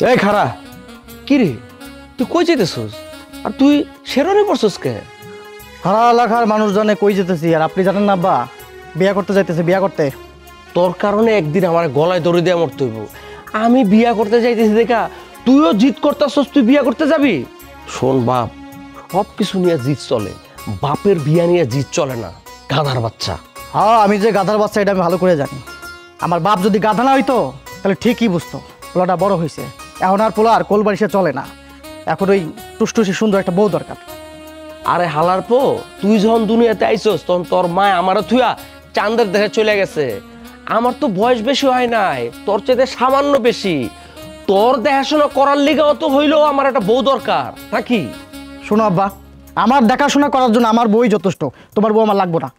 এই খারা কি রে, তুই কই যেতেছস? আর তুই শেরওয়ানি পরছস কে? হারা এলাকার মানুষ জানে কই যেতেছি, আর আপনি জানেন না আব্বা বিয়া করতে যাইতেছে। বিয়া করতে তোর কারণে একদিন আমার গলায় দড়ি দিয়ে মরতে হইব। আমি বিয়া করতে যাইতেছি দেখা তুইও জিদ করতেছস তুই বিয়া করতে যাবি। শোন বাপ, সব কিছু নিয়ে জিদ চলে, বাপের বিয়া নিয়ে জিদ চলে না। গাধার বাচ্চা। হ্যাঁ, আমি যে গাধার বাচ্চা এটা আমি ভালো করে জানি। আমার বাপ যদি গাধা না হইতো তাহলে ঠিকই বুঝতো পোলাটা বড় হয়েছে। এখন আর পোলা আর কোল বাড়িতে চলে না, এখন ওই টুসটুসি সুন্দর একটা বউ দরকার। আরে হালার পো, তুই যখন দুনিয়াতে আইছস তখন তোর মা আমারও থুয়া চাঁদের দেশে চলে গেছে। আমার তো বয়স বেশি হয় নাই, তোর চাইতে সামান্য বেশি। তোর দেখাশোনা করার লিগাও তো হইলেও আমার একটা বউ দরকার নাকি? শোনো আব্বা, আমার দেখাশোনা করার জন্য আমার বই যথেষ্ট, তোমার বউ আমার লাগবো না।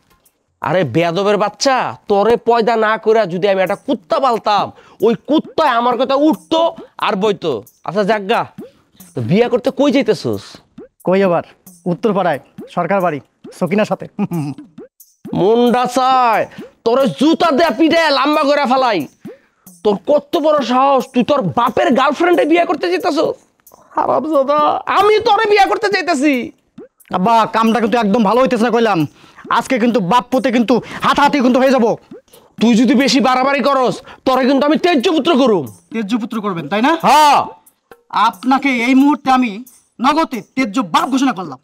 আরে বেয়াদবের বাচ্চা, তোরে পয়দা না করে যদি আমি একটা কুত্তা পালতাম, ওই কুত্তায় আমার কথা উঠতো আর বইতো। আচ্ছা জাগা, তো বিয়া করতে কই যাইতেছস? কই আবার? উত্তরপাড়ায় সরকার বাড়ি, সকিনার সাথে। মুন্ডা চায় তোরে জুতা দেয়া পিঠে লম্বা করে ফেলাই। তোর কত বড় সাহস, তুই তোর বাপের গার্লফ্রেন্ডে বিয়ে করতে যেতেছস? হারামজাদা, আমি তোরে বিয়ে করতে চাইতেছি। আব্বা কামটা কিন্তু একদম ভালো হইতেছে না কইলাম। আজকে কিন্তু বাপ পুতে কিন্তু হাতাহাতি কিন্তু হয়ে যাব। তুই যদি বেশি বাড়াবাড়ি করস তোরে কিন্তু আমি তেজ্যপুত্র করুম। তেজ্যপুত্র করবেন তাই না? হ্যাঁ, আপনাকে এই মুহূর্তে আমি নগদে তেজ্য বাপ ঘোষণা করলাম।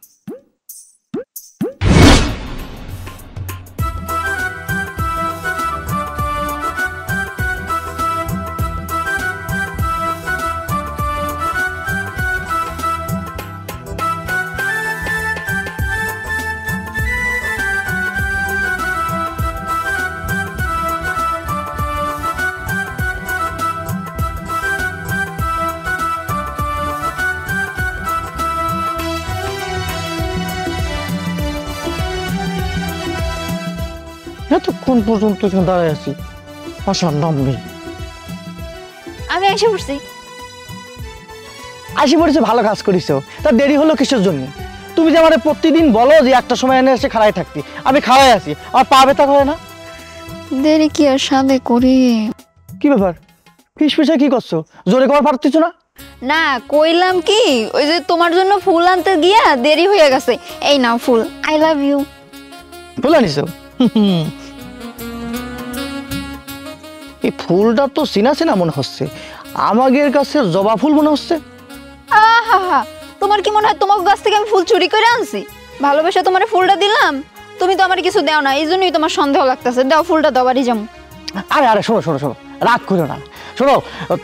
এতক্ষণ পর্যন্ত দাঁড়ায় আছি, আসার নাম নেই। আমি এসে পড়ছি। আসি পড়েছে, ভালো কাজ করিস। তা দেরি হলো কিসের জন্য? তুমি যে আমার প্রতিদিন বলো যে একটা সময় এনে এসে খাড়াই থাকতি, আমি খাড়াই আছি, আর পা ব্যথা করে না? দেরি কি আর সাথে করি? কি ব্যাপার, ফিস ফিসে কি করছো? জোরে কবার পারতিস না? না, কইলাম কি, ওই যে তোমার জন্য ফুল আনতে গিয়া দেরি হয়ে গেছে। এই নাও ফুল, আই লাভ ইউ। ফুল আনিস? এই ফুলটা তো চিনা চিনা মনে হচ্ছে, আমাদের কাছে জবা ফুল মনে হচ্ছে। আহা, তোমার কি মনে হয় তোমার গাছ থেকে আমি ফুল চুরি করে আনছি? ভালোবেসে তোমার ফুলটা দিলাম, তুমি তো আমার কিছু দাও না, এই জন্যই তোমার সন্দেহ লাগতেছে। দাও ফুলটা, দাও, বাড়ি যাবো। আরে আরে শোনো শোনো শোনো, রাগ করো না। শোনো,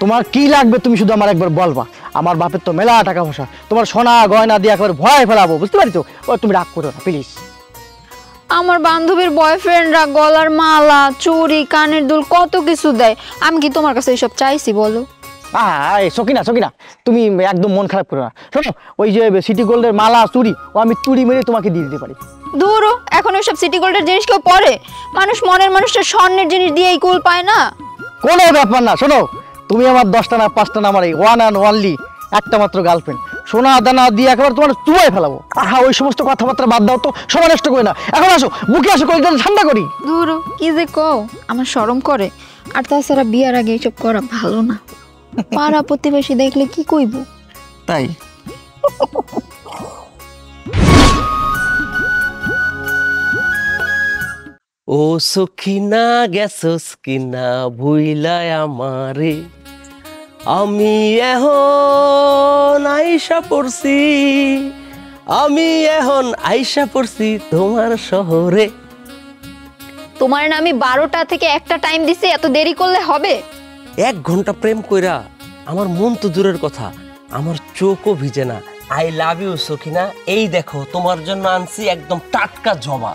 তোমার কি লাগবে তুমি শুধু আমার একবার বলবা। আমার বাপের তো মেলা টাকা পয়সা, তোমার সোনা গয়না দিয়ে একবার ভয় ফেলাবো, বুঝতে পারছো? তুমি রাগ করো না প্লিজ। আমার বান্ধবীর বয়ফ্রেন্ডরা গলার মালা, চুড়ি, কানের দুল কত কিছু দেয়। আমি কি তোমার কাছে এইসব চাইছি বলো? সকিনা সকিনা, তুমি একদম মন খারাপ করো না। শোনো, ওই যে সিটি গোল্ডের মালা চুড়ি, ও আমি চুড়ি মেরে তোমাকে দিয়ে দিতে পারি। দূরও, এখন ওইসব সিটি গোল্ডের জিনিস কেউ পরে? মানুষ মনের মানুষটা স্বর্ণের জিনিস দিয়েই কুল পায় না। কোনো ব্যাপার না। শোনো, তুমি আমার 10টা না 5টা না, আমার এই ওয়ান অ্যান্ড ওয়ানলি একটা মাত্র গার্লফ্রেন্ড। সোনা দানা দিয়ে একেবারে তোমার চুয়াই ফেলাবো। ওই সমস্ত কথাবার্তা বাদ দাও তো, সময় নষ্ট করে না। এখন আসো, বুকে আসো, কলটা ঠান্ডা করি। দূরও, কি যে কও, আমার শরম করে। আর তাছাড়া বিয়ার আগে এইসব করা ভালো না। পাড়া প্রতিবেশী দেখলে কি কইব? তাই ও সখিনা গেছস কিনা ভুইলায় আমারে, আমি এখন আইসা পড়ছি, আমি এখন আইসা পড়ছি তোমার শহরে। তোমার না আমি 12টা থেকে 1টা টাইম দিছি, এত দেরি করলে হবে? 1 ঘন্টা প্রেম কইরা আমার মন তো দূরের কথা, আমার চোখও ভিজে না। I love you Sakhina. এই দেখো তোমার জন্য আনছি একদম টাটকা জবা।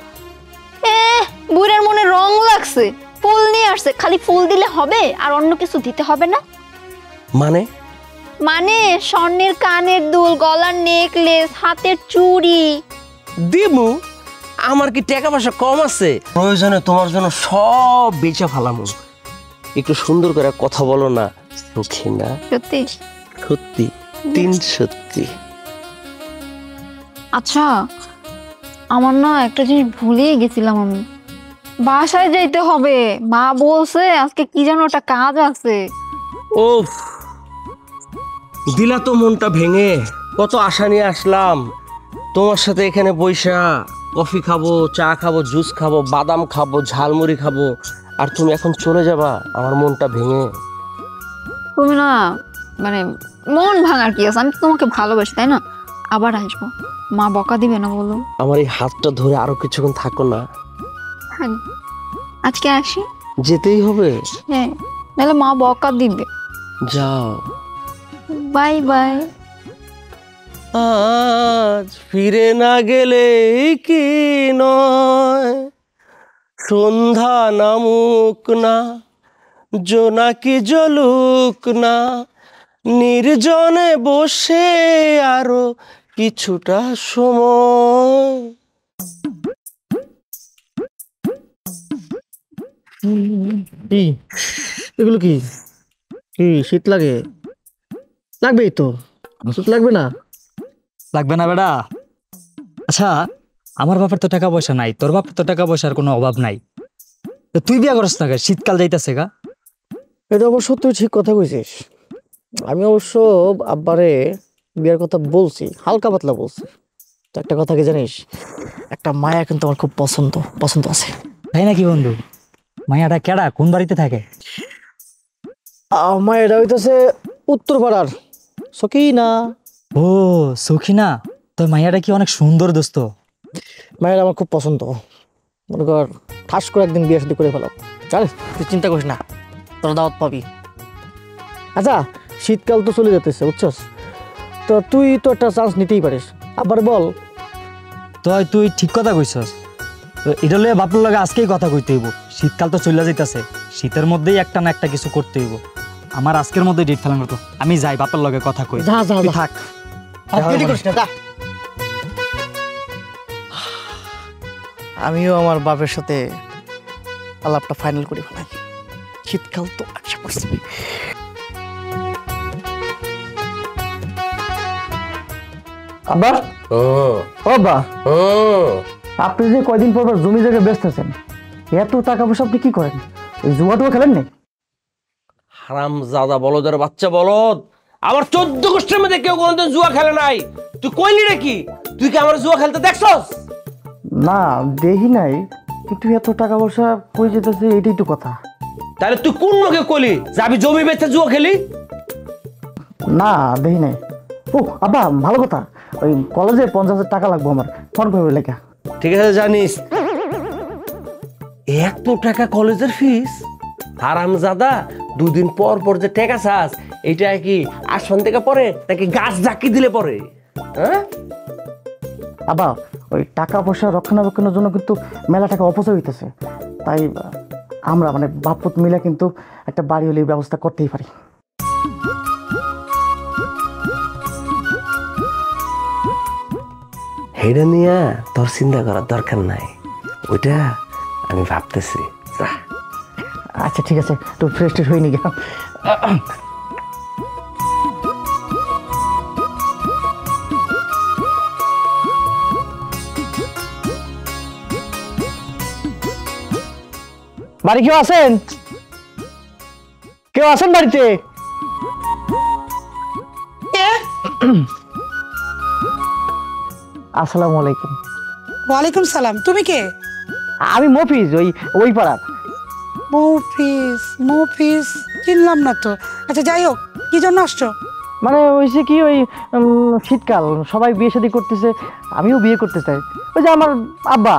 বুড়ার মনে রং লাগছে, ফুল নিয়ে আসছে। খালি ফুল দিলে হবে আর অন্য কিছু দিতে হবে না? মানে? মানে স্বর্ণের কানের দুল, গলার নেকলেস, হাতের চুড়ি দিমু। আমার কি টাকা পয়সা কম আছে? প্রয়োজনে তোমার জন্য সব বেচা ফালামু। একটু সুন্দর করে কথা বলো না সখিনা। সত্যি? সত্যি, 3 সত্যি। আচ্ছা, আমার না একটা জিনিস ভুলেই গেছিলাম। আমি বাসায় যাইতে হবে, মা বলছে আজকে কি যেন একটা কাজ আছে। ওফ, দিলা তো মনটা ভেঙে। কত আশা নিয়ে আসলাম তোমার সাথে এখানে বইসা, কফি খাবো, চা খাবো, জুস খাবো, বাদাম খাবো, ঝালমুড়ি খাবো, আর তুমি এখন চলে যাবা আমার মনটা ভেঙে। তুমি না মানে মন ভাঙার কি আছে, আমি তো তোমাকে ভালোবাসি তাই না? আবার আসবো, মা বকা দিবে না বলো? আমার এই হাতটা ধরে আরো কিছুক্ষণ থাকো না। হ্যাঁ, আজকে আসি। যেতেই হবে? হ্যাঁ, নাহলে মা বকা দিবে। যাও। Bye bye. আজ ফিরে না গেলে কি নয়, সন্ধ্যা নামুক না, জোনাকি জ্বলুক না, নির্জনে বসে আরো কিছুটা সময়। কি এগুলো? কি কি শীত লাগে? লাগবেই তো, শীত লাগবে না? লাগবে না বেটা। আচ্ছা, আমার বাপের তো টাকা পয়সা নাই, তোর বাপের তো টাকা পয়সার কোনো অভাব নাই, তো তুই বিয়া করস না কে? শীতকাল যাইতাছে গা। এটা অবশ্য তুই ঠিক কথা কইছিস। আমি অবশ্য আব্বারে বিয়ের কথা বলছি, হালকা পাতলা বলছি। তো একটা কথা কি জানিস, একটা মায়া কিন্তু আমার খুব পছন্দ পছন্দ আছে। তাই নাকি বন্ধু? মাইয়াটা কেডা, কোন বাড়িতে থাকে? মায়েরা হইতেছে উত্তরপাড়ার সকিনা। ও সখিনা, তোর মাইয়াটা কি অনেক সুন্দর দোস্ত? মায়ের আমার খুব পছন্দ। মনে কর ঠাস করে একদিন বিয়ে শাদী করে ফেলাও, জানিস? তুই চিন্তা করিস না, তোর দাওয়াত পাবি। আচ্ছা, শীতকাল তো চলে যেতেছে বুঝছস, তো তুই তো একটা চান্স নিতেই পারিস। আবার বল। তুই ঠিক কথা কইছস, তো এটা লইয়া বাপের লগে আজকেই কথা কইতে হইব। শীতকাল তো চলে যাইতাছে, শীতের মধ্যেই একটা না একটা কিছু করতে হইব। আমার আজকের মধ্যে ডেট ফেলানো তো, আমি যাই বাপের লগে কথা কই। যা যা তুই যা। থাক। দেরি করিস না, যা। আমিও আমার বাপের সাথে আলাপটা ফাইনাল করে ফেলাই। শীতকাল তো আশা করছি। আব্বা, ও ও বা, ও, আপনি যে কয়দিন পর পর জমি জায়গায় ব্যস্ত আছেন, এত টাকা পয়সা আপনি কি করেন? ওই জুয়া টুয়া খেলেন না? হারাম জাদা বলদের বাচ্চা বলদ, আমার 14 গোষ্ঠীর মধ্যে কেউ কোনোদিন জুয়া খেলে নাই। তুই কইলি রে কি? তুই কি আমার জুয়া খেলতে দেখছস? না, দেখি নাই, কিন্তু এত টাকা পয়সা কই যেতেছে এটাই তো কথা। তাহলে তুই কোন লোকে কইলি যে আমি জমি বেচে জুয়া খেলি? না, দেখি নাই। ও আব্বা, ভালো কথা, ওই কলেজে 50,000 টাকা লাগবো আমার, ফোন করবে লেখা। ঠিক আছে, জানিস এত টাকা কলেজের ফিস? হারাম জাদা, দুদিন পর পর যে টাকা চাস, এটা কি আসন থেকে পরে নাকি গাছ জাকি দিলে পরে? হ্যাঁ আব্বা, ওই টাকা পয়সা রক্ষণাবেক্ষণের জন্য কিন্তু মেলা টাকা অপচয় হইতেছে। তাই আমরা মানে বাপুত মিলে কিন্তু একটা বাড়ি হলে ব্যবস্থা করতেই পারি। হেডা নিয়ে তোর চিন্তা করার দরকার নাই, ওইটা আমি ভাবতেছি। আচ্ছা ঠিক আছে, তো ফ্রেশ ট্রেশ হয়ে নি গেলাম। বাড়ি কেউ আছেন? কেউ আছেন বাড়িতে? আসসালামু আলাইকুম। ওয়ালাইকুম সালাম। তুমি কে? আমি মফিজ, ওই পাড়ার। মৌফিস চিনলাম না তো। আচ্ছা যাই হোক, কি জন্য আসছো? মানে হয়েছে কি, ওই শীতকাল সবাই বিয়ে শাদী করতেছে, আমিও বিয়ে করতে চাই। ওই যে আমার আব্বা,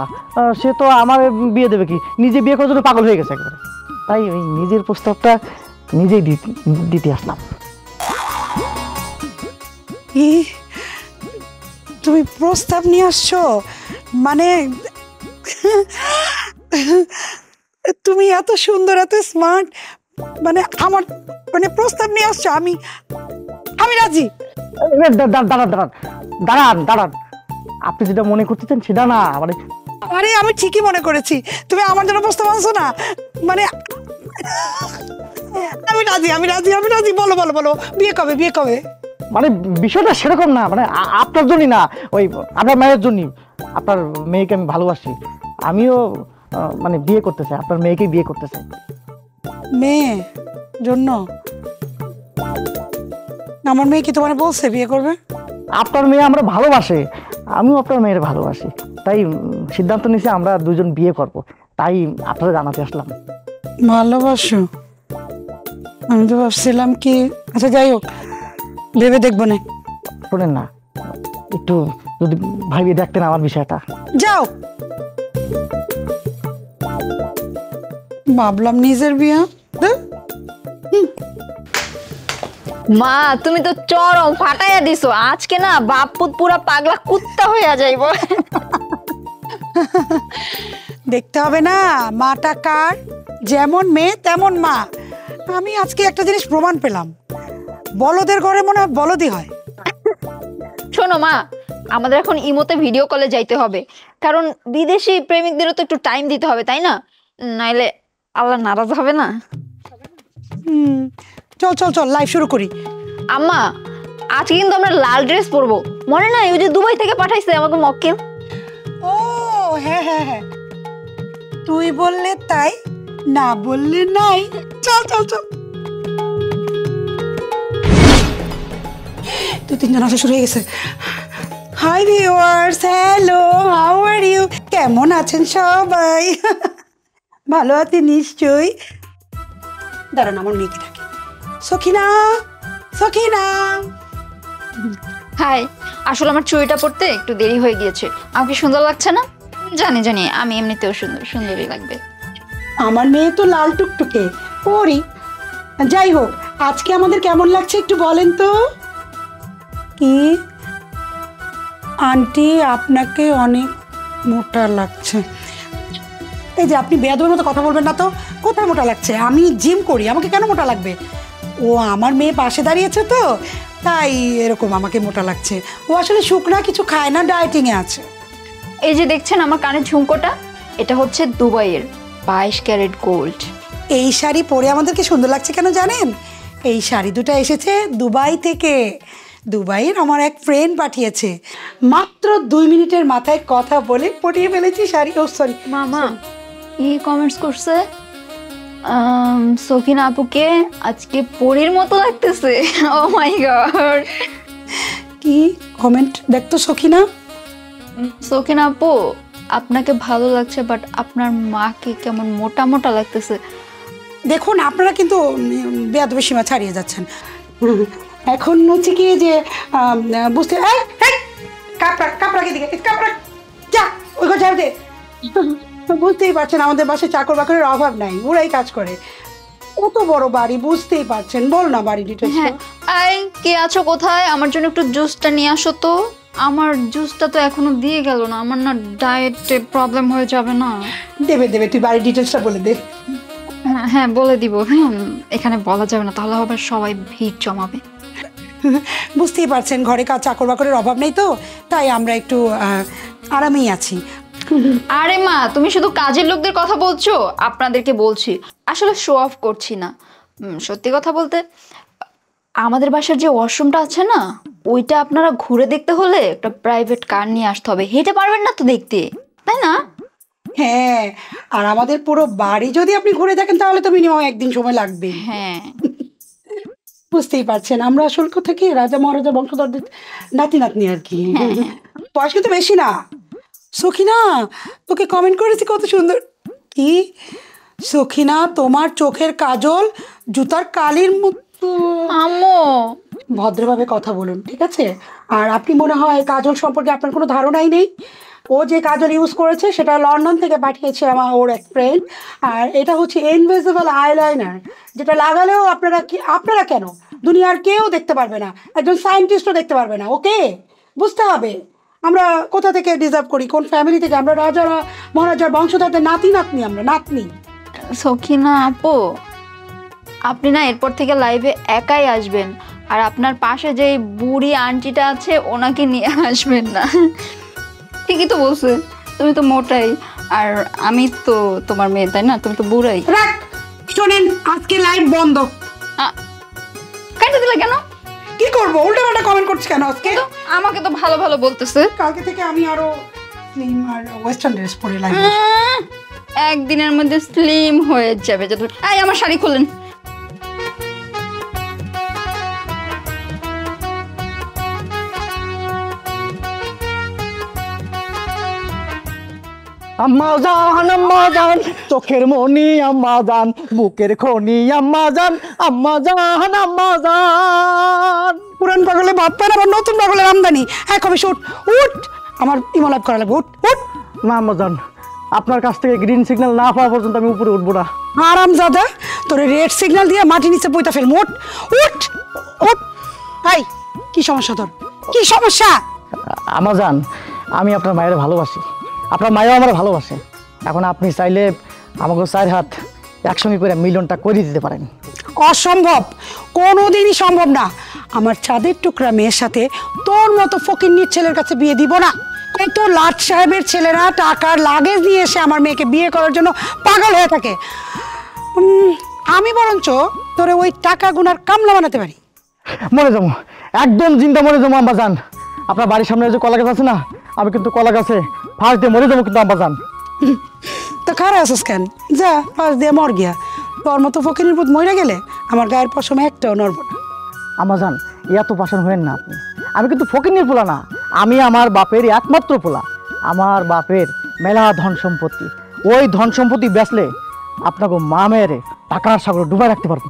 সে তো আমার বিয়ে দেবে কি, নিজে বিয়ে করার জন্য পাগল হয়ে গেছে একবারে। তাই ওই নিজের প্রস্তাবটা নিজেই দিতে আসলাম। ই, তুমি প্রস্তাব নিয়ে আসছো? মানে তুমি এত সুন্দর, এত স্মার্ট, মানে আমার মানে প্রস্তাব নিয়ে আসছো? আমি রাজি। দাঁড়ান, আপনি যেটা মনে করতেছেন সেটা না। মানে আরে আমি ঠিকই মনে করেছি, তুমি আমার জন্য প্রস্তাব আনছো না। মানে আমি রাজি। বলো বলো বলো, বিয়ে কবে? মানে বিষয়টা সেরকম না, মানে আপনার জন্যই না, ওই আপনার মায়ের জন্যই। আপনার মেয়েকে আমি ভালোবাসি, আমিও মানে বিয়ে করতে চাই, আপনার মেয়েকেই বিয়ে করতে চাই। মেয়ে জন্য? আমার মেয়ে কি তোমার বলছে বিয়ে করবে? আপনার মেয়ে আমরা ভালোবাসে, আমিও আপনার মেয়ের ভালোবাসি, তাই সিদ্ধান্ত নিয়েছি আমরা দুজন বিয়ে করব, তাই আপনারা জানাতে আসলাম। ভালোবাসো? আমি তো ভাবছিলাম কি, আচ্ছা যাই হোক, ভেবে দেখবো না। শোনেন না, একটু যদি ভাবিয়ে দেখতেন আমার বিষয়টা। যাও, ভাবলাম নিজের বিয়ে। মা তুমি তো চরম ফাটাইয়া দিছো আজকে না, বাপুত পুরা পাগলা কুত্তা হইয়া যাইব। দেখতে হবে না মাটা কার, যেমন মেয়ে তেমন মা। আমি আজকে একটা জিনিস প্রমাণ পেলাম, বলদের ঘরে মনে হয় বলদই হয়। শোনো মা, আমাদের এখন ইমোতে ভিডিও কলে যাইতে হবে, কারণ বিদেশি প্রেমিকদেরও তো একটু টাইম দিতে হবে, তাই না? নাইলে আল্লাহ নারাজ হবে না। চল চল চল, লাইভ শুরু করি। আম্মা, আজকে কিন্তু আমরা লাল ড্রেস পরবো, মনে নাই ওই যে দুবাই থেকে পাঠাইছে আমাকে মক্কেল? ও হ্যাঁ হ্যাঁ হ্যাঁ, তুই বললে তাই, না বললে নাই। চল চল চল, তুই তিনজন আসা শুরু হয়ে গেছে। Hi viewers, hello, how are you? কেমন আছেন সবাই? ভালো আছি নিশ্চয়ই। দাঁড়ান, আমার মেয়েকে ডাকি। সখিনা, সখিনা। হাই, আসলে আমার চুড়িটা পরতে একটু দেরি হয়ে গিয়েছে। আমাকে সুন্দর লাগছে না? জানি জানি, আমি এমনিতেও সুন্দরই লাগবে। আমার মেয়ে তো লাল টুকটুকে পরি। যাই হোক, আজকে আমাদের কেমন লাগছে একটু বলেন তো। কি আন্টি, আপনাকে অনেক মোটা লাগছে। এই যে আপনি বেয়াদবের মতো কথা বলবেন না তো। কোথায় মোটা লাগছে? আমি জিম করি, আমাকে কেন মোটা লাগবে? ও আমার মেয়ে পাশে দাঁড়িয়েছে তো, তাই এরকম আমাকে মোটা লাগছে। ও আসলে শুকনা কিছু খায় না, ডায়েটিংয়ে আছে। এই যে দেখছেন আমার কানের ঝুমকোটা, এটা হচ্ছে দুবাইয়ের 22 ক্যারেট গোল্ড। এই শাড়ি পরে আমাদেরকে সুন্দর লাগছে কেন জানেন? এই শাড়ি দুটো এসেছে দুবাই থেকে। দুবাইয়ের আমার এক ফ্রেন্ড পাঠিয়েছে, মাত্র 2 মিনিটের মাথায় কথা বলে পটিয়ে ফেলেছি শাড়ি। ও সরি মামা, কি কমেন্টস করছে? সখিনা আপুকে আজকে পরীর মতো লাগতেছে। ও মাই গড, কি কমেন্ট দেখতো সখিনা? সখিনা আপু, আপনাকে ভালো লাগছে, বাট আপনার মাকে কেমন মোটা মোটা লাগতেছে। দেখুন, আপনারা কিন্তু বেয়াদবের সীমা ছাড়িয়ে যাচ্ছেন। এখন হচ্ছে কি যে বুঝতে, কাপড়াকে দিকে কাপড়া, যা ওই ঘর ঝাড় দে। বুঝতেই পারছেন আমাদের বাসায় চাকর বাকরের অভাব নাই, ওরাই কাজ করে। কত বড় বাড়ি, বুঝতেই পারছেন। বল না বাড়ি ডিটেলস। হ্যাঁ, আই কে আছো কোথায়? আমার জন্য একটু জুসটা নিয়ে আসো তো। আমার জুসটা তো এখনো দিয়ে গেল না, আমার না ডায়েটে প্রবলেম হয়ে যাবে না? দেবে দেবে, তুই বাড়ির ডিটেলসটা বলে দে। হ্যাঁ হ্যাঁ বলে দিব। হ্যাঁ, এখানে বলা যাবে না, তাহলে আবার সবাই ভিড় জমাবে। বুঝতেই পারছেন ঘরে কাজ চাকর বাকরের অভাব নেই তো, তাই আমরা একটু আরামেই আছি। আরে মা, তুমি শুধু কাজের লোকদের কথা বলছো? আপনাদেরকে বলছি, আসলে শো অফ করছি না। সত্যি কথা বলতে, আমাদের বাসার যে ওয়াশরুমটা আছে না, ওইটা আপনারা ঘুরে দেখতে হলে একটা প্রাইভেট কার নিয়ে আসতে হবে। হেঁটে পারবেন না তো দেখতে, তাই না? হ্যাঁ, আর আমাদের পুরো বাড়ি যদি আপনি ঘুরে দেখেন তাহলে তো মিনিমাম একদিন সময় লাগবে। হ্যাঁ, বুঝতেই পারছেন আমরা আসল কথা কি, রাজা মহারাজা বংশধরদের নাতি নাতনি আর কি। বয়স কিন্তু বেশি না। সখিনা, তোকে কমেন্ট করেছি কত সুন্দর। কি সখিনা, তোমার চোখের কাজল জুতার কালির মতো। আম্মু, ভদ্রভাবে কথা বলুন, ঠিক আছে? আর আপনি মনে হয় কাজল সম্পর্কে আপনার কোনো ধারণাই নেই। ও যে কাজল ইউজ করেছে সেটা লন্ডন থেকে পাঠিয়েছে আমার ওর এক ফ্রেন্ড। আর এটা হচ্ছে ইনভিজিবল আইলাইনার, যেটা লাগালেও আপনারা কেন, দুনিয়ার কেউ দেখতে পারবে না, একজন সায়েন্টিস্টও দেখতে পারবে না। ওকে বুঝতে হবে আমরা কোথা থেকে ডিজার্ভ করি, কোন ফ্যামিলি থেকে। আমরা রাজারা মহারাজার বংশধরদের নাতি নাতনি, আমরা নাতনি। সখিনা আপু, আপনি না এরপর থেকে লাইভে একাই আসবেন, আর আপনার পাশে যে বুড়ি আন্টিটা আছে ওনাকে নিয়ে আসবেন না। ঠিকই তো বলছে, তুমি তো মোটাই, আর আমি তো তোমার মেয়ে, তাই না? তুমি তো বুড়াই। রাখ, শোনেন আজকে লাইভ বন্ধ। কেটে দিলে কেন? কি করবো, উল্টা পাল্টা কমেন্ট করছি কেন আজকে? আমাকে তো ভালো ভালো বলতেছে। কালকে থেকে আমি আরো স্লিম আর ওয়েস্টার্ন ড্রেস পরে লাইভ। একদিনের মধ্যে স্লিম হয়ে যাবে। আমার শাড়ি খুলেন। আম্মা জান চোখের মনি আম্মা জান বুকের খনি আম্মা জান আম্মা জান। পুরান পাগলে ভাত পায় না, আবার নতুন পাগলের আমদানি। হ্যাঁ কবে উঠ উঠ, আমার ইমোলাইভ করা লাগবে, উঠ উঠ। না আম্মা জান, আপনার কাছ থেকে গ্রিন সিগন্যাল না পাওয়া পর্যন্ত আমি উপরে উঠবো না। আরাম দাদা, তোর রেড সিগন্যাল দিয়ে মাটি নিচে পইতা ফেল, উঠ উঠ উঠ। হাই, কি সমস্যা তোর, কি সমস্যা? আম্মা জান, আমি আপনার মায়ের ভালোবাসি, আপনার মায়েও আমার ভালোবাসে। এখন আপনি চাইলে আমাকে 4 হাত একসঙ্গে করে মিলনটা করে দিতে পারেন। অসম্ভব, কোনোদিনই সম্ভব না। আমার চাঁদের টুকরা মেয়ের সাথে তোর মতো ফকিন্নির ছেলের কাছে বিয়ে দিব না। কত লাট সাহেবের ছেলেরা টাকার লাগেজ নিয়ে এসে আমার মেয়েকে বিয়ে করার জন্য পাগল হয়ে থাকে। আমি বরঞ্চ তোরে ওই টাকা গুনার কামলা বানাতে পারি। মরে যাবো, একদম জিন্দা মরে যাবো আম্মা জান। আপনার বাড়ির সামনে যে কলা গাছ আছে না, আমি কিন্তু কলা গাছে ফাঁস দিয়ে মরে যাবো কিন্তু আম্মা জান। তো খারা আছিস কেন, যা ফাঁস দিয়ে মর গিয়া। তোর মতো ফকিনের পুত মরে গেলে আমার গায়ের পশম একটাও নড়ব না। আম্মা জান, এত পাশান হয়েন না আপনি। আমি কিন্তু ফকিনের পোলা না, আমি আমার বাপের একমাত্র পোলা। আমার বাপের মেলা ধন সম্পত্তি, ওই ধন সম্পত্তি বেচলে আপনাকে মা মেয়েরে টাকার সাগরে ডুবাই রাখতে পারবো।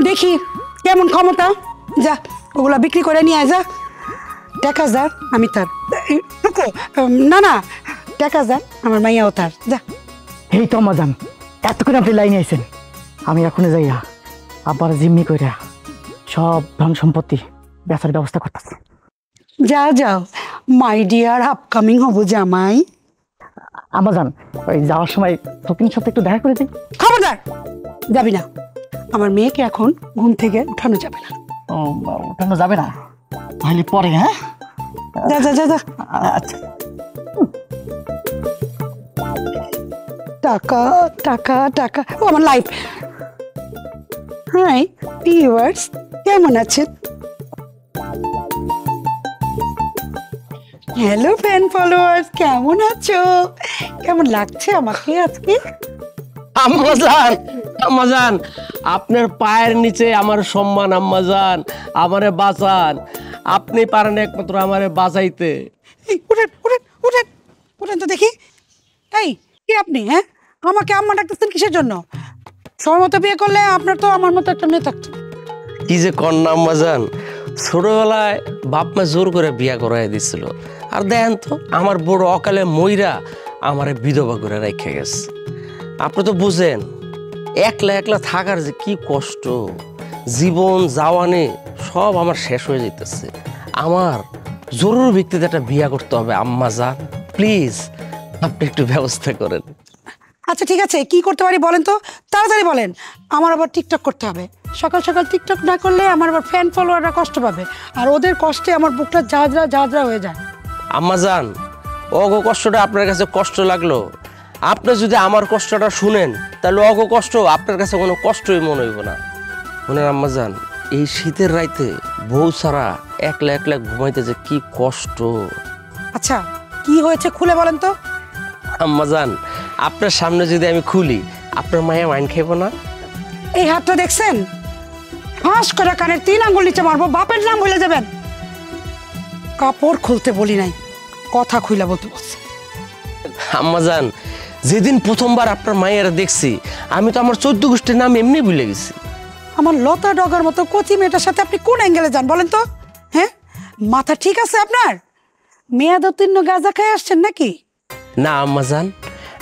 দেখি কেমন ক্ষমতা, যা ওগুলা বিক্রি করে নিয়ে আয়, যা। টাকা যা, আমি তার না না, টাকা যা, আমার মাইয়াও তার, যা। এই তো আম্মা জান, এতক্ষণ আপনি লাইনে আইছেন, আমি এখনই যাইয়া আবার জিম্মি কইরা সব ধন সম্পত্তি বেচার ব্যবস্থা করতেছি। যা যাও মাই ডিয়ার আপকামিং হবু জামাই। আম্মা জান, ওই যাওয়ার সময় ফকিনের সাথে একটু দেখা করে দিই। খবরদার যাবি না, আমার মেয়েকে এখন ঘুম থেকে উঠানো যাবে না। ও, ওঠানো যাবে না, তাহলে পরে। হ্যাঁ, যা যা যা যা। আচ্ছা। টাকা টাকা টাকা, ও আমার লাইফ। হাই ভিউয়ার্স, কেমন আছেন? হ্যালো ফ্যান ফলোয়ার্স, কেমন আছো? কেমন লাগছে আমাকে আজকে? আম্মা জান, আপনার পায়ের নিচে আমার সম্মান। আম্মা জান, আমারে বাঁচান, আপনি পারেন একমাত্র আমারে বাঁচাইতে। এই, উঠেন উঠেন উঠেন উঠেন তো দেখি। এই কি আপনি, হ্যাঁ আমাকে আম্মা ডাকতেছেন কিসের জন্য? সময় মতো বিয়ে করলে আপনার তো আমার মতো একটা মেয়ে থাকতো। কি যে কন্যা আম্মা জান, ছোটবেলায় বাপ মা জোর করে বিয়া করাই দিছিল, আর দেখেন তো আমার বড় অকালে মইরা আমারে বিধবা করে রেখে গেছে। আপনি তো বুঝেন একলা একলা থাকার যে কি কষ্ট, জীবন জাওয়ানি সব আমার শেষ হয়ে যেতেছে। আমার জরুরি ভিত্তিতে একটা বিয়া করতে হবে আম্মা জান, প্লিজ আপনি একটু ব্যবস্থা করেন। আচ্ছা ঠিক আছে, কি করতে পারি বলেন তো, তাড়াতাড়ি বলেন। আমার আবার টিকটক করতে হবে, সকাল সকাল টিকটক না করলে আমার আবার ফ্যান ফলোয়াররা কষ্ট পাবে, আর ওদের কষ্টে আমার বুকটা ঝাঁঝরা হয়ে যায়। আম্মা জান, অগো কষ্টটা আপনার কাছে কষ্ট লাগলো, আপনি যদি আমার কষ্টটা শুনেন তাহলে অগো কষ্ট আপনার কাছে কোনো কষ্টই মনে হইব না। শুনেন আম্মা জান, এই শীতের রাইতে বউ ছাড়া একলা একলা ঘুমাইতে যে কি কষ্ট। আচ্ছা কি হয়েছে খুলে বলেন তো। আম্মা জান, আপনার সামনে যদি আমি খুলি আপনার মায়া মাইন খাইব না? এই হাতটা দেখছেন, হাঁস করে কানের 3 আঙ্গুল নিচে মারবো, বাপের নাম ভুলে যাবেন। কাপড় খুলতে বলি নাই, কথা খুইলা বলতে বলছি। আম্মা জান, যেদিন প্রথমবার আপনার মায়েরা দেখছি আমি তো আমার 14 গোষ্ঠীর নাম এমনি ভুলে গেছি। আমার লতা ডগার মতো কচি মেয়েটার সাথে আপনি কোন অ্যাঙ্গেলে যান বলেন তো? হ্যাঁ মাথা ঠিক আছে আপনার? মেয়াদোত্তীর্ণ গাঁজা খাই আসছেন নাকি? না আম্মা জান,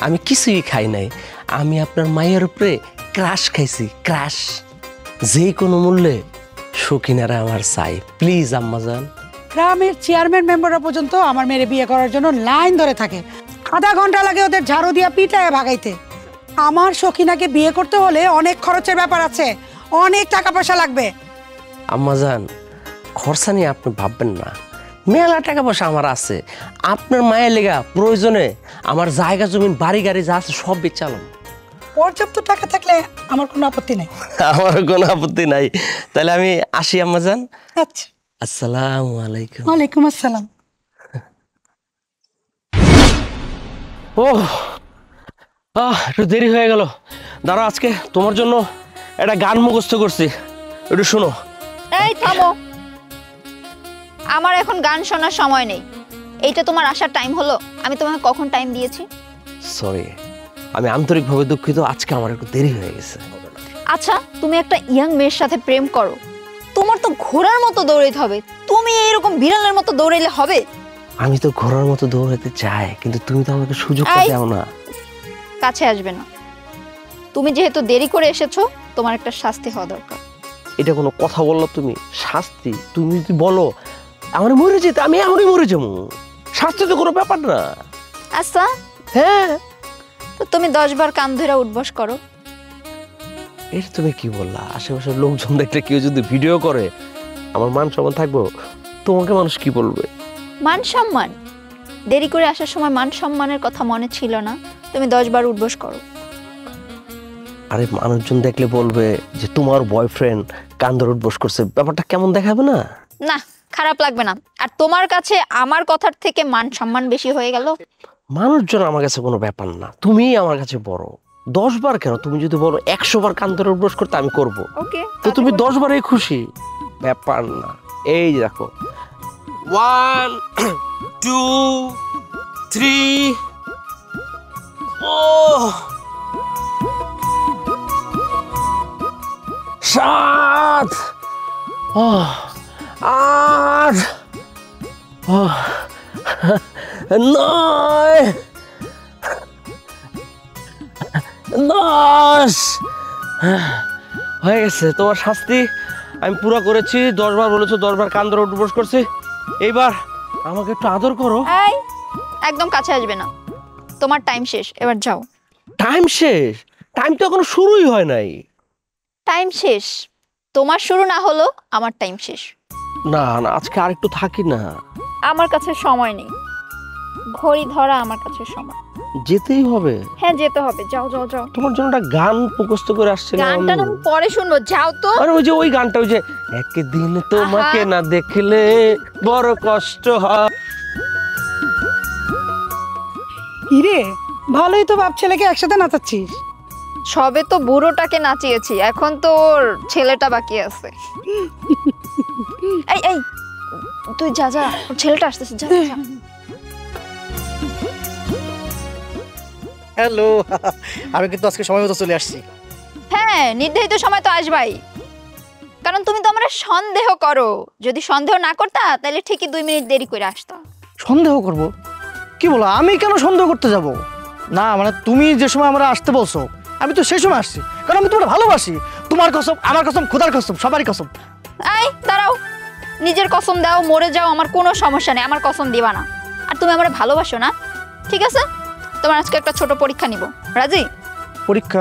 আমি কিছুই খাই নাই, আমি আপনার মায়ের উপরে ক্রাশ খাইছি, ক্রাশ। যে কোনো মূল্যে সখিনারা আমার চাই, প্লিজ আম্মা জান। গ্রামের চেয়ারম্যান মেম্বাররা পর্যন্ত আমার মেয়ের বিয়ে করার জন্য লাইন ধরে থাকে, আধা ঘন্টা লাগে ওদের ঝাড়ু দিয়া পিটায় ভাগাইতে। আমার সখিনাকে বিয়ে করতে হলে অনেক খরচের ব্যাপার আছে, অনেক টাকা পয়সা লাগবে। আম্মা জান, খরচা নিয়ে আপনি ভাববেন না, মেলা টাকা পয়সা আমার আছে। আপনার মায়ের লেগা প্রয়োজনে আমার জায়গা জমিন বাড়ি গাড়ি যা আছে সব বেচালাম। পর্যাপ্ত টাকা থাকলে আমার কোনো আপত্তি নেই। আমার কোনো আপত্তি নাই, তাহলে আমি আসি আম্মা জান। আচ্ছা, আসসালামু আলাইকুম। ওয়ালাইকুম আসসালাম। ও একটু দেরি হয়ে গেল, দাঁড়া, আজকে তোমার জন্য একটা গান মুখস্থ করছি, একটু শোনো। এই থামো, আমার এখন গান শোনার সময় নেই। এইটা তোমার আসার টাইম হলো? আমি তোমাকে কখন টাইম দিয়েছি? সরি, আমি আন্তরিকভাবে দুঃখিত, আজকে আমার একটু দেরি হয়ে গেছে। আচ্ছা, তুমি একটা ইয়াং মেয়ের সাথে প্রেম করো, তোমার তো ঘোড়ার মতো দৌড়াইতে হবে, তুমি এইরকম বিড়ালের মতো দৌড়াইলে হবে? আমি তো ঘোড়ার মতো দৌড়াতে চাই, কিন্তু তুমি তো আমাকে সুযোগটা এই! দাও না। কাছে আসবে না। তুমি যেহেতু দেরি করে এসেছো, তোমার একটা শাস্তি হওয়া দরকার। এটা কোনো কথা বললো তুমি? শাস্তি? তুমি যদি বলো আমার মরে যেতে, আমি এখনই মরে যাবো। শাস্তি তো কোনো ব্যাপার না। আচ্ছা, হ্যাঁ, তো তুমি 10 বার কান ধরে উঠবস করো। এটা তুমি কি বললা? আশেপাশের লোকজন দেখলে কেউ যদি ভিডিও করে আমার মান সম্মান থাকবো? তোমাকে মানুষ কি বলবে? মান সম্মান? দেরি করে আসার সময় মান সম্মানের কথা মনে ছিল না? তুমি 10 বার উঠবস করো। আরে মানুষজন দেখলে বলবে যে তোমার বয়ফ্রেন্ড কান ধরে উঠবোস করছে, ব্যাপারটা কেমন দেখাবে না? না, খারাপ লাগবে না। আর তোমার কাছে আমার কথার থেকে মান সম্মান বেশি হয়ে গেল। মানুষজন আমার কাছে কোনো ব্যাপার না, তুমিই আমার কাছে বড়। 10 বার কেন, তুমি যদি বলো 100 বার কান ধরে উঠবোস করতে, আমি করব। ওকে, তো তুমি 10 বারেই খুশি, ব্যাপার না। এই দেখো, 1 2 3 7 8 9 10 হয়ে গেছে তোমার শাস্তি, আমি পুরো করেছি। 10 বার বলেছো, 10 বার কান ধরে উঠবোস করছি। এইবার আমাকে একটু আদর করো। এই, একদম কাছে আসবে না। তোমার টাইম শেষ, এবার যাও। টাইম শেষ? টাইম তো এখনো শুরুই হয় নাই। টাইম শেষ, তোমার শুরু না হলো আমার টাইম শেষ। না না, আজকে আর একটু থাকি না। আমার কাছে সময় নেই, ঘড়ি ধরা আমার কাছে সময়। যেতেই হবে। হ্যাঁ, যেতে হবে, যাও যাও যাও। তোমার জন্য একটা গান মুখস্থ করে আসছিলাম গানটা না আমি। পরে শুনবো, যাও তো। আরে ওই যে ওই গানটা, ওই যে একদিন তোমাকে আহা। না দেখলে বড় কষ্ট হয়। ইরে, ভালোই তো বাপ ছেলেকে একসাথে নাচাচ্ছিস। সবে তো বুড়োটাকে নাচিয়েছি, এখন তো ওর ছেলেটা বাকি আছে। এই এই, তুই যা যা, ওর ছেলেটা আসতেছে, যা যা। হ্যালো, আমি কিন্তু আজকে সময় মতো চলে আসছি। হ্যাঁ, নির্ধারিত সময় তো আসবাই, কারণ তুমি তো আমরা সন্দেহ করো। যদি সন্দেহ না করতা তাহলে ঠিকই 2 মিনিট দেরি করে আসতা। সন্দেহ করব? কি বলো, আমি কেন সন্দেহ করতে যাব? না মানে তুমি যে সময় আমরা আসতে বলছো, আমি তো সেই সময় আসছি, কারণ আমি তোমার ভালোবাসি। তোমার কসম, আমার কসম, খোদার কসম, সবারই কসম। এই দাঁড়াও, নিজের কসম দাও, মরে যাও, আমার কোনো সমস্যা নেই, আমার কসম দিবা না। আর তুমি আমার ভালোবাসো না? ঠিক আছে, তোমার আজকে একটা ছোট পরীক্ষা নিব, রাজি? পরীক্ষা?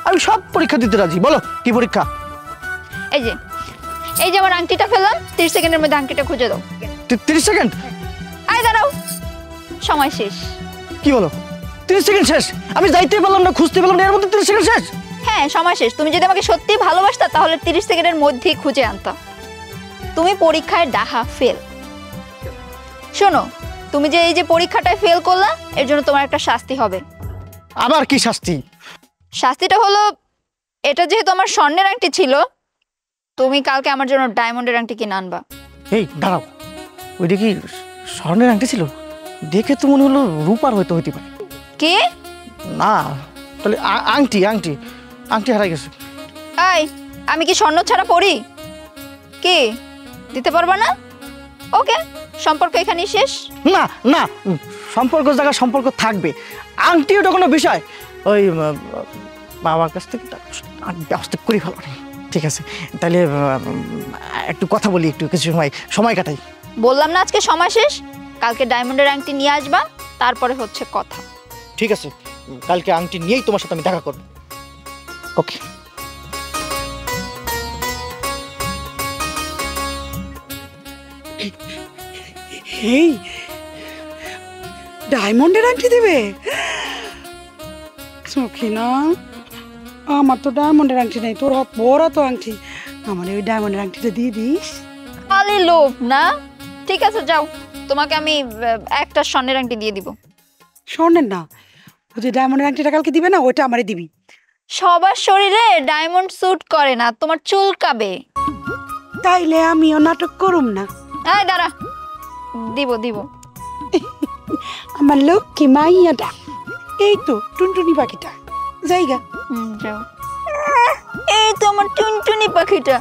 আমি সব পরীক্ষা দিতে রাজি, বলো কি পরীক্ষা? এই যে, এই যে আমার আংটিটা ফেললাম, 30 সেকেন্ডের মধ্যে আংটিটা খুঁজে দাও। 30 সেকেন্ড? এই দাঁড়াও, সময় শেষ। কি বলো 30 সেকেন্ড শেষ? আমি যাইতেই পারলাম না, খুঁজতে পারলাম না, এর মধ্যে 30 সেকেন্ড শেষ? হ্যাঁ, সময় শেষ। তুমি যদি আমাকে সত্যি ভালোবাসতা তাহলে 30 সেকেন্ডের মধ্যেই খুঁজে আনতা। তুমি পরীক্ষায় ডাহা ফেল। শোনো, তুমি যে এই যে পরীক্ষাটায় ফেল করলা, এর জন্য তোমার একটা শাস্তি হবে। আবার কি শাস্তি? শাস্তিটা হলো, এটা যেহেতু আমার স্বর্ণের আংটি ছিল, তুমি কালকে আমার জন্য ডায়মন্ডের আংটি কিনে আনবা। এই দাঁড়াও, ওইটা কি স্বর্ণের আংটি ছিল? দেখে তো মনে হলো রূপার হয়তো হইতে পারে। কি? না, তাহলে আংটি আংটি আংটি হারাই গেছে। এই, আমি কি স্বর্ণ ছাড়া পড়ি? কি দিতে পারবা না? ওকে, সম্পর্ক এখানেই শেষ। না না, সম্পর্ক জায়গা সম্পর্ক থাকবে, আংটি ওটা কোনো বিষয়। ওই বাবার কাছ থেকে ব্যবস্থা করি ভালো। ঠিক আছে, তাহলে একটু কথা বলি, একটু কিছু সময় কাটাই। বললাম না আজকে সময় শেষ, কালকে ডায়মন্ডের আংটি নিয়ে আসবা, তারপরে হচ্ছে কথা। ঠিক আছে, কালকে আংটি নিয়েই তোমার সাথে আমি দেখা করব। ওকে। এই ডায়মন্ডের আংটি দেবে? সখিনা, আমার তো ডায়মন্ডের আংটি নেই, তোর হাত বড় তো আংটি, আমার ওই ডায়মন্ডের আংটিটা দিয়ে দিস। খালি লোভ না? ঠিক আছে, যাও, তোমাকে আমি একটা স্বর্ণের আংটি দিয়ে দিব। স্বর্ণের না, ওই যে ডায়মন্ডের আংটিটা কালকে দিবে না, ওইটা আমারে দিবি। সবার শরীরে ডায়মন্ড স্যুট করে না, তোমার চুলকাবে। তাইলে আমিও নাটক করুম না। এই দাঁড়া, দিব দিব। আমার লক্ষ্মী মাইয়াটা, এই তো টুনটুনি পাখিটা, জায়গা। যাও। এই তো আমার টুনটুনি পাখিটা,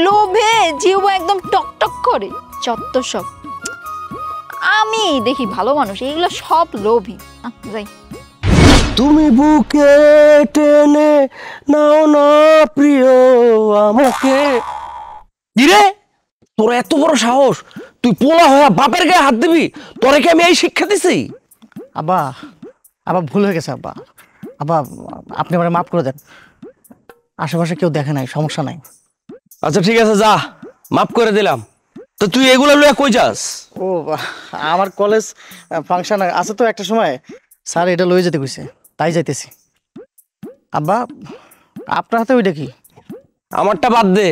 লোভে জিহ্বা একদম টকটক করে, চত্ব সব। আমি দেখি ভালো মানুষ, এইগুলো সব লোভী। যাই। তুমি বুকে টেনে নাও না প্রিয় আমাকে। কিরে, তোর এত বড় সাহস, তুই পোলা হয়ে বাপের গায়ে হাত দিবি? তোরে কি আমি এই শিক্ষা দিছি? আব্বা, আবার ভুল হয়ে গেছে আব্বা। আব্বা, আপনি আমার মাফ করে দেন। আশেপাশে কেউ দেখে নাই, সমস্যা নাই। আচ্ছা ঠিক আছে, যা, মাফ করে দিলাম। তো তুই এগুলো লইয়া কই যাস? ও, আমার কলেজ ফাংশন আছে তো একটা সময়, স্যার এটা লয়ে যেতে কইছে, তাই যাইতেছি। আব্বা, আপনার হাতে ওইটা কি? আমারটা বাদ দে,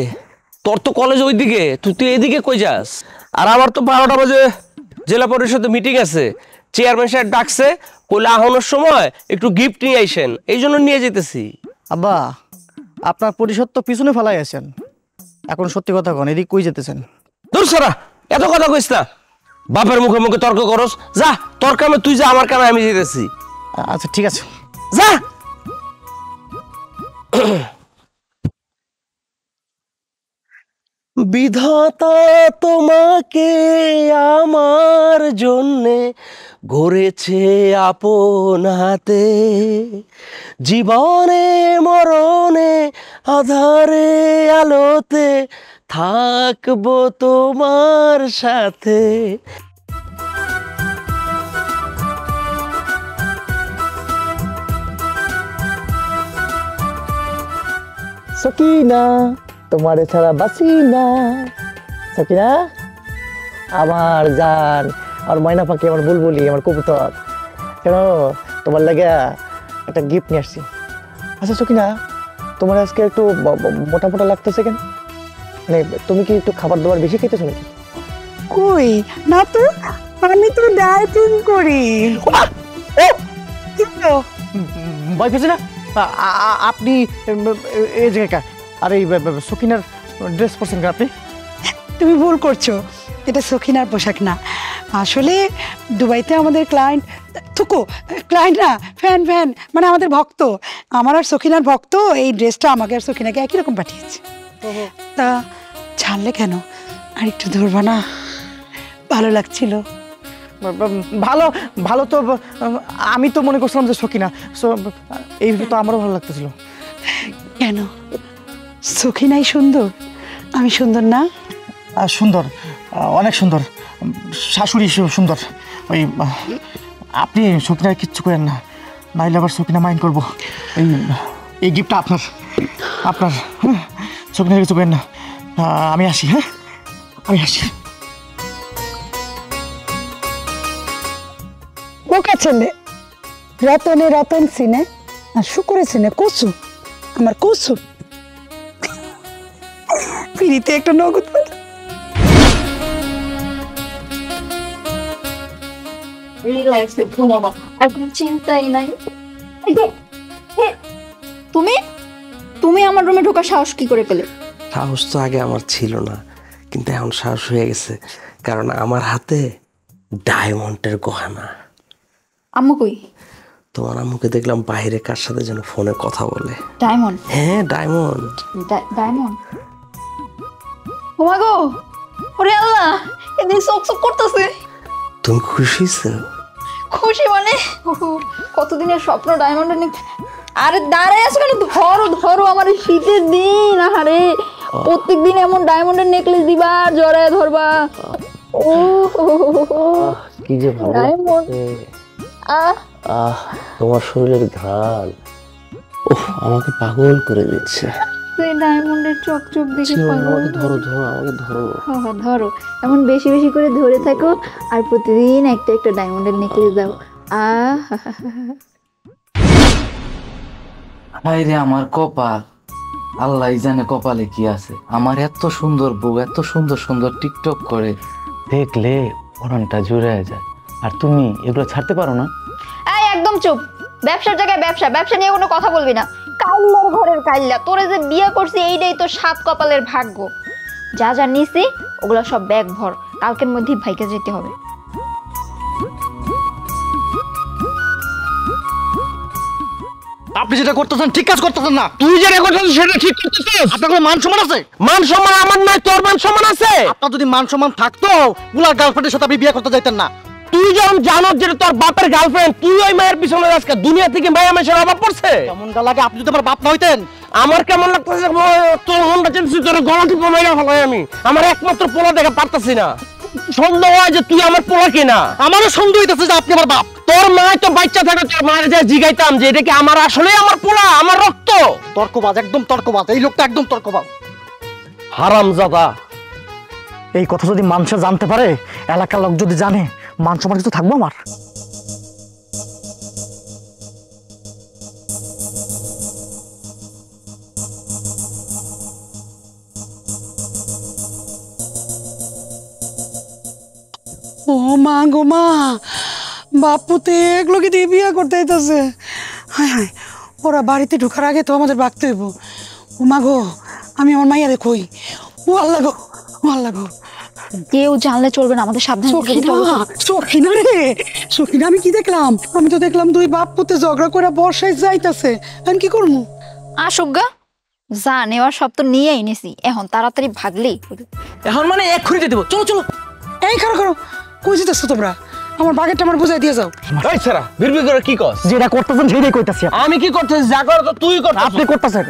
তোর তো কলেজ ওইদিকে, তুই এদিকে কই যাস? আর আমার তো 12টা বাজে জেলা পরিষদে মিটিং আছে, চেয়ারম্যান সাহেব ডাকছে, কইলে আহনের সময় একটু গিফট নিয়ে আইসেন, এই জন্য নিয়ে যেতেছি। আব্বা, আপনার পরিষদ তো পিছনে ফেলাই আছেন, এখন সত্যি কথা কন, এদিক কই যেতেছেন? দূর সরা, এত কথা কইস না, বাপের মুখে মুখে তর্ক করস। যা, তোর কামে তুই যা, আমার কামে আমি যেতেছি। আচ্ছা ঠিক আছে, যা। বিধাতা তোমাকে আমার জন্যে গড়েছে আপন হাতে, জীবনে মরণে আধারে আলোতে থাকবো তোমার সাথে। সকিনা তোমারে ছাড়া বাসি না। সকিনা আমার জান, আমার ময়না পাখি, আমার বুলবুলি, আমার কবুতর, কেন তোমার লাগে একটা গিফট নিয়ে আসছি। আচ্ছা সকিনা, তোমার আজকে একটু মোটা মোটা লাগতেছে কেন? মানে তুমি কি একটু খাবার দাবার বেশি খেতেছো নাকি? কই না তো, আমি তো ডায়েটিং করি। ভয় পেয়েছে না? আপনি এই জায়গায় আর এই সকিনার ড্রেস পরছেন আপনি? তুমি ভুল করছো, এটা সখিনার পোশাক না। আসলে দুবাইতে আমাদের ক্লায়েন্ট, থুকো ক্লায়েন্ট না, ফ্যান ফ্যান মানে আমাদের ভক্ত, আমার আর সখিনার ভক্ত এই ড্রেসটা আমাকে আর সখিনাকে একই রকম পাঠিয়েছে। তা ছাড়লে কেন? আর একটু ধরবা না? ভালো লাগছিল। ভালো ভালো তো আমি তো মনে করছিলাম যে সকিনা, এই তো আমারও ভালো লাগতেছিল। কেন, সখিনাই সুন্দর, আমি সুন্দর না? সুন্দর, অনেক সুন্দর, শাশুড়ি সুন্দর। ওই আপনি সকিনার কিচ্ছু করেন না, নাইলে আবার সকিনা মাইন্ড করবো। এই গিফটটা আপনার, আপনার সকিনার কিছু করেন না। আমি আসি, হ্যাঁ আমি আসি। বোকা ছেলে, রতনে রতন সিনে আর শুকুরে সিনে কচু, আমার কচু ফিরিতে একটা নগদ পাতা। চিন্তাই নাই। তুমি তুমি আমার রুমে ঢোকার সাহস কি করে পেলে? সাহস তো আগে আমার ছিল না, কিন্তু এখন সাহস হয়ে গেছে, কারণ আমার হাতে ডায়মন্ডের গহনা। আম্মু কই? তোমার আম্মুকে দেখলাম বাইরে কার সাথে যেন ফোনে কথা বলে। ডায়মন্ড? হ্যাঁ ডায়মন্ড। ডায়মন্ড? ও মা গো, ওরে আল্লাহ, এদিকে চোখ চোখ করতেছে। তুমি খুশি হইছো? খুশি মানে কতদিনের স্বপ্ন ডায়মন্ড। আরে দাঁড়ায় আছো কেন? ধরো ধরো, আমার শীতের দিন, আরে প্রত্যেকদিন এমন ডায়মন্ডের নেকলেস দিবা আর জড়ায় ধরবা। ও কি যে ভালো ডায়মন্ড। তোমার শরীরের ঘ্রাণ আমাকে পাগল করে দিচ্ছে। তুই ডায়মন্ডের চোখ চোখ দেখে আমাকে ধরো ধরো, আমাকে ধরো। হ্যাঁ ধরো, এমন বেশি বেশি করে ধরে থাকো আর প্রতিদিন একটা একটা ডায়মন্ডের নেকলেস দাও। হায় রে আমার কপাল, আল্লাহ জানে কপালে কি আছে। আমার এত সুন্দর বউ, এত সুন্দর সুন্দর টিকটক করে, দেখলে পরানটা জুড়ে যায়। আর তুমি এগুলো ছাড়তে পারো না? এই একদম চুপ, ব্যবসার জায়গায় ব্যবসা, ব্যবসা নিয়ে কোনো কথা বলবি না। কাইল্লার ঘরের কাইল্লা, তোরে যে বিয়ে করছি এইটাই তো সাত কপালের ভাগ্য। যা যা নিছি ওগুলো সব ব্যাগ ভর, কালকের মধ্যেই ভাইকে যেতে হবে। আপনি যেটা করতেছেন ঠিক কাজ করতেছেন না। তুই যেটা করছিস সেটা ঠিক করতেছিস? আপনার কোনো মান সম্মান আছে? মান সম্মান আমার নাই, তোর মান সম্মান আছে? আপনার যদি মান সম্মান থাকতো বুলার গার্লফ্রেন্ডের সাথে আপনি বিয়ে করতে যাইতেন না। তুই যখন জানো যে তোর বাপের গার্লফ্রেন্ড, তুই ওই মায়ের পিছনে আজকে দুনিয়া থেকে মায়া মেশার অভাব পড়ছে। কেমন গা লাগে আপনি যদি আমার বাপ না হইতেন? আমার কেমন লাগতেছে, তোর মনটা চেয়েছি তোর গলা টিপে মাইরা ফেলাই আমি। আমার একমাত্র পোলা দেখে পারতাছি না। সন্দেহ হয় যে তুই আমার পোলা কিনা। আমারও সন্দেহ হইতেছে যে আপনি আমার বাপ। তোর মা তো বাচ্চা থাকে, তোর মায়ের যে জিগাইতাম যে এটা কি আমার আসলে আমার পোলা, আমার রক্ত। তর্কবাজ, একদম তর্কবাজ, এই লোকটা একদম তর্কবাজ। হারামজাদা। এই কথা যদি মানুষ জানতে পারে, এলাকার লোক যদি জানে, মান সম্মান কিছু থাকবো আমার? ও মা গো মা, বাপুতে এগুলোকে দিয়ে বিয়ে করতে আইতাছে। হায় হায়, ওরা বাড়িতে ঢোকার আগে তো আমাদের বাগতে হইব। ও মা গো, আমি আমার মাইয়ারে কই। ও আল্লাহ গো, ও আল্লাহ গো। কেউ জানলে চলবে না, আমাদের সাবধানে থেকে যেতে হবে। সখিনা রে, সখিনা, আমি কি দেখলাম? আমি তো দেখলাম দুই বাপ পুতে ঝগড়া করে বর্ষায় যাইতাছে। আমি কি করবো? আসুক গা, যা নেওয়ার সব তো নিয়ে এনেছি, এখন তাড়াতাড়ি ভাগলেই হলো। এখন মানে এক্ষুনি দিয়ে দেবো, চলো চলো। এই খারো খারো, কই যেতেছো তোমরা? আমার বাগেরটা আমার বুঝাই দিয়ে যাও। এই ছেড়া, বিড়বিড় করে কি কস? যেটা করতেছেন সেটাই কইতাছি। আমি কি করতেছি? যা কর তো তুই কর। আপনি করতেছেন।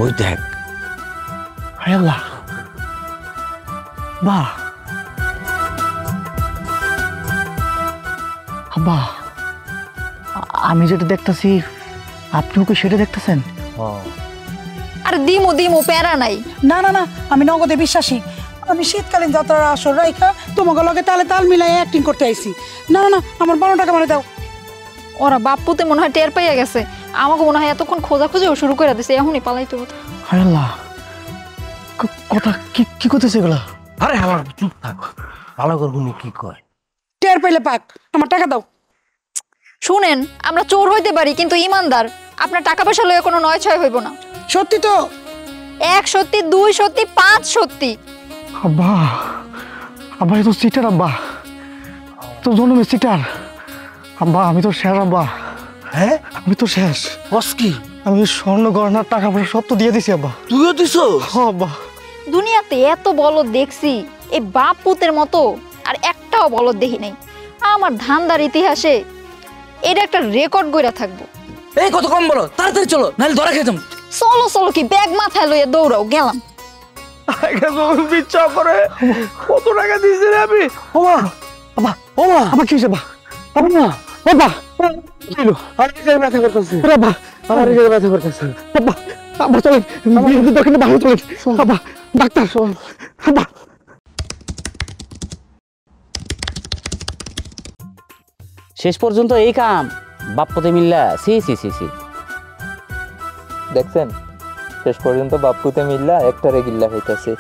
ওই দেখ, হায় আল্লাহ, বাহ, আব্বা, আমি যেটা দেখতেছি আপনিও কি সেটা দেখতেছেন? আর দিমু দিমু, প্যারা নাই। না না না, আমি নগদে বিশ্বাসী। আমি শীতকালীন যাত্রার আসর রাইখা তোমাকে লগে তালে তাল মিলাই অ্যাক্টিং করতে আইছি। না না না, আমার 12 টাকা মানে দাও। ওরা বাপ্পুতে মনে হয় টের পাইয়া গেছে, আমাকে মনে হয় এতক্ষণ খোঁজাখুঁজিও শুরু করে দিছে, এখনই পালাইতে হতো। হায় আল্লাহ, কথা কি করতেছে এগুলা? আরে আমার চুপ থাক, ভালো করে শুনি কি কয়। টের পাইলে পাক, আমার টাকা দাও। শুনেন, আমরা চোর হইতে পারি কিন্তু ইমানদার। আপনার টাকা পয়সা লয়ে কোনো নয় ছয় হইব না। সত্যি তো? 1 সত্যি, 2 সত্যি, 5 সত্যি। আব্বা, আব্বা, এ তো সিটার আব্বা, তো জন্মে সিটার আব্বা। আমি তো শেষ আব্বা। হ্যাঁ, আমি তো শেষ। কস কি? আমি স্বর্ণ গয়নার টাকা পয়সা সব তো দিয়ে দিছি আব্বা। তুইও দিছ? হ্যাঁ আব্বা। দুনিয়াতে এত বলদ দেখছি, এই বাপ পুতের মতো আর একটাও বলদ দেখি নাই। আমার ধান্দার ইতিহাসে এটা একটা রেকর্ড গইরা থাকবো। এই কত কম বলো, তাড়াতাড়ি চলো, নাহলে ধরা খেতাম। চলো চলো, কি ব্যাগ মাথায় লইয়া দৌড়াও, গেলাম। ইচ্ছা করে কত টাকা দিয়েছি রে আমি। ওমা, আব্বা, ওমা, আব্বা কি হয়েছে আব্বা? আব্বা, আব্বা, আমার এই ব্যথা করতেছে। আব্বা, আমার এই ব্যথা করতেছে। আব্বা, আব্বা চলেন, বিরুদ্ধে দক্ষিণে বাহির চলেন। আব্বা, ডাক্তার শোন। আব্বা, শেষ পর্যন্ত এই কাম বাপ্পতে মিল্লা। সি সি সি সি, দেখছেন শেষ পর্যন্ত বাপ্পুতে মিল্লা একটারে গিল্লা হইতাছে।